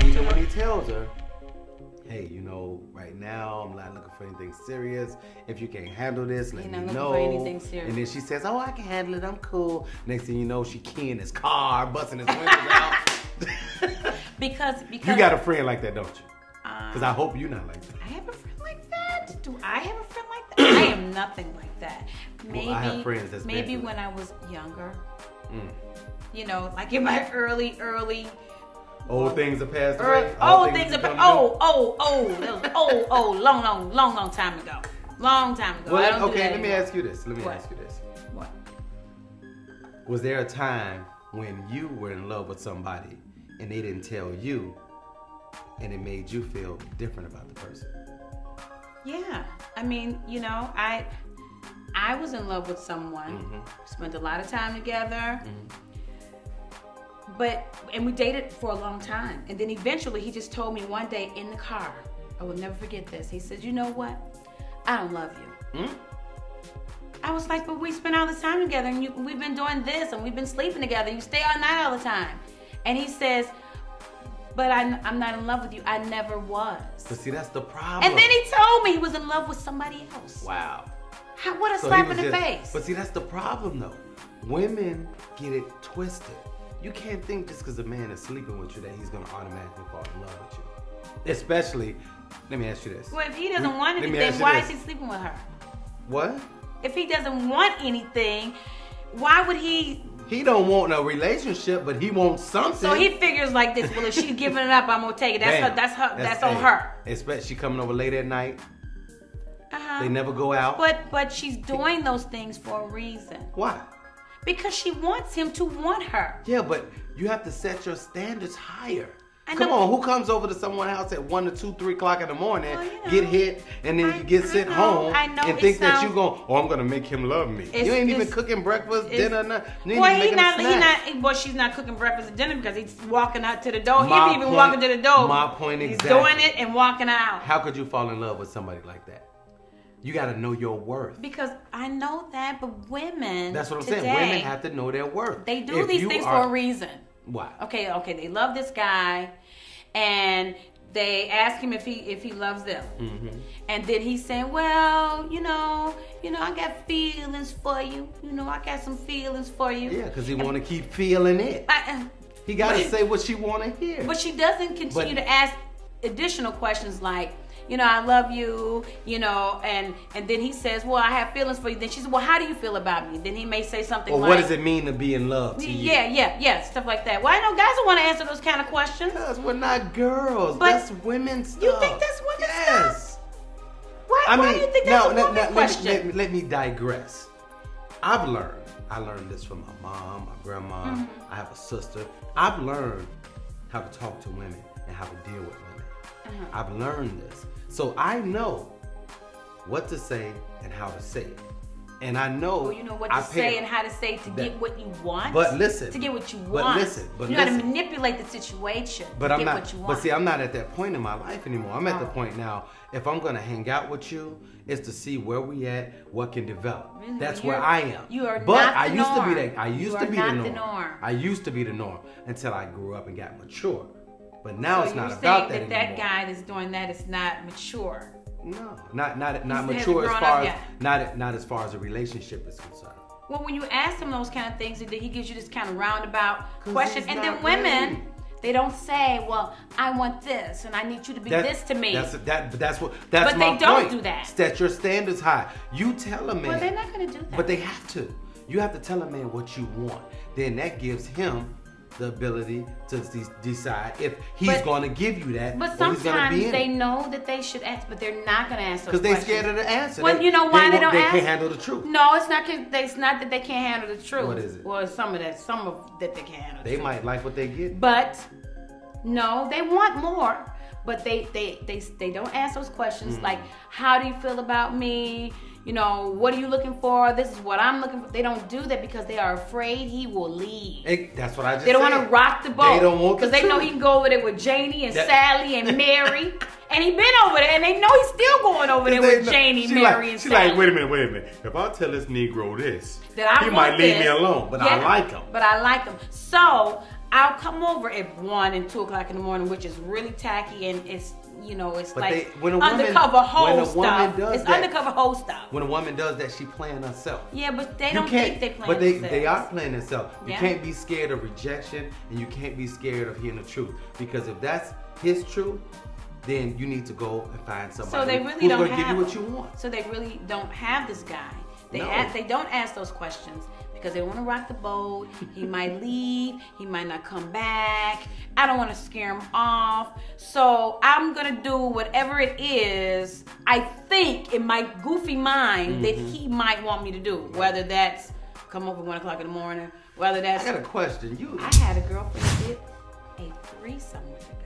Even when he tells her, hey, you know, right now I'm not looking for anything serious. If you can't handle this, let me know. For anything serious. And then she says, oh, I can handle it, I'm cool. Next thing you know, she keying his car, busting his windows out. because you got a friend like that, don't you? Because I hope you're not like that. I have a friend like that? Do I have a friend like that? I am nothing like that. Maybe, well, I have friends that's maybe when I was younger. You know, like in my early old things are passed away. Old things are long time ago. Long time ago. Well, okay, let me ask you this. What? Was there a time when you were in love with somebody and they didn't tell you and it made you feel different about the person? Yeah. I mean, you know, I was in love with someone, spent a lot of time together. And we dated for a long time. And then eventually he just told me one day in the car, I will never forget this. He said, you know what? I don't love you. I was like, but we spent all this time together and we've been doing this and we've been sleeping together. You stay all night all the time. And he says, but I'm not in love with you. I never was. But see, that's the problem. And then he told me he was in love with somebody else. Wow. What a slap in the face. But see, that's the problem though. Women get it twisted. You can't think just because a man is sleeping with you that he's going to automatically fall in love with you. Especially, let me ask you this. Well, if he doesn't want anything, why is he sleeping with her? What? If he doesn't want anything, why would he? He don't want a relationship, but he wants something. So he figures like this, well, if she's giving it up, I'm going to take it. That's on her. Especially she coming over late at night. They never go out. But she's doing those things for a reason. Why? Because she wants him to want her. Yeah, but you have to set your standards higher. Come on, who comes over to someone's house at 1 to 2, 3 o'clock in the morning, get hit, and then you get sent home and think that you're going, I'm going to make him love me. You ain't even cooking breakfast, dinner, nothing. Well, she's not cooking breakfast and dinner because he's walking out to the door. He's even walking to the door. My point exactly. He's doing it and walking out. How could you fall in love with somebody like that? You got to know your worth. Because I know that, but women That's what I'm saying. Women have to know their worth. They do these things for a reason. Why? Okay, they love this guy, and they ask him if he loves them. And then he's saying, well, you know, I got feelings for you. You know, I got some feelings for you. Yeah, because he want to keep feeling it. He got to say what she want to hear. But she doesn't continue to ask additional questions like, you know, I love you, you know, and then he says, well, I have feelings for you. Then she says, well, how do you feel about me? Then he may say something like, what does it mean to be in love to you? Yeah, stuff like that. Well, I know guys don't want to answer those kind of questions. Because we're not girls. That's women's stuff. You think that's women's stuff? Why do you think that's a women's question? Let me digress. I learned this from my mom, my grandma. I have a sister. I've learned how to talk to women and how to deal with women. I've learned this. So I know what to say and how to say it. And I know you know what to say and how to say to get what you want. But listen. To get what you want. You got to manipulate the situation to get what you want. But see, I'm not at that point in my life anymore. I'm at the point now, if I'm going to hang out with you, it's to see where we at, what can develop. Really? That's where I am. You are but not I the used norm. to be that. I used to be the norm. norm. I used to be the norm until I grew up and got mature. But now it's not about that anymore. That guy that's doing that is not mature. No, not mature as far as not as far as a relationship is concerned. Well, when you ask him those kind of things, and then he gives you this kind of roundabout question, and then women, they don't say, "Well, I want this, and I need you to be this to me." That's my point. But they don't do that. Set your standards high. You tell a man. Well, they're not going to do that. But they have to. You have to tell a man what you want. Then that gives him the ability to decide if he's going to give you that. But sometimes they know that they should ask, but they're not going to ask those questions. Because they're scared of the answer. Well, you know why they don't ask? They can't handle the truth. No, it's not that they can't handle the truth. What is it? Well, some of that they can't handle. They might like what they get. But no, they want more. But they don't ask those questions like, how do you feel about me? You know, what are you looking for? This is what I'm looking for. They don't do that because they are afraid he will leave. That's what I just said. They don't want to rock the boat. They don't want because they know he can go over there with Janie and Sally and Mary And he been over there, and they know he's still going over there with Janie, Mary, and Sally. She's like, wait a minute. If I tell this Negro this, that he might leave me alone, but I like him. But I like him. So I'll come over at 1 and 2 o'clock in the morning, which is really tacky, and it's, you know, it's like undercover hoe stuff. It's undercover hoe stuff. When a woman does that, she playing herself. Yeah, but they don't think they playing themselves. But they are playing themselves. You can't be scared of rejection, and you can't be scared of hearing the truth. Because if that's his truth, then you need to go and find somebody who's going to give you what you want. So they really don't have this guy. They don't ask those questions because they want to rock the boat. He might leave. He might not come back. I don't want to scare him off. So I'm going to do whatever it is I think in my goofy mind that he might want me to do. Whether that's come over 1 o'clock in the morning, whether that's... I got a question. I had a girlfriend that did a threesome with a guy.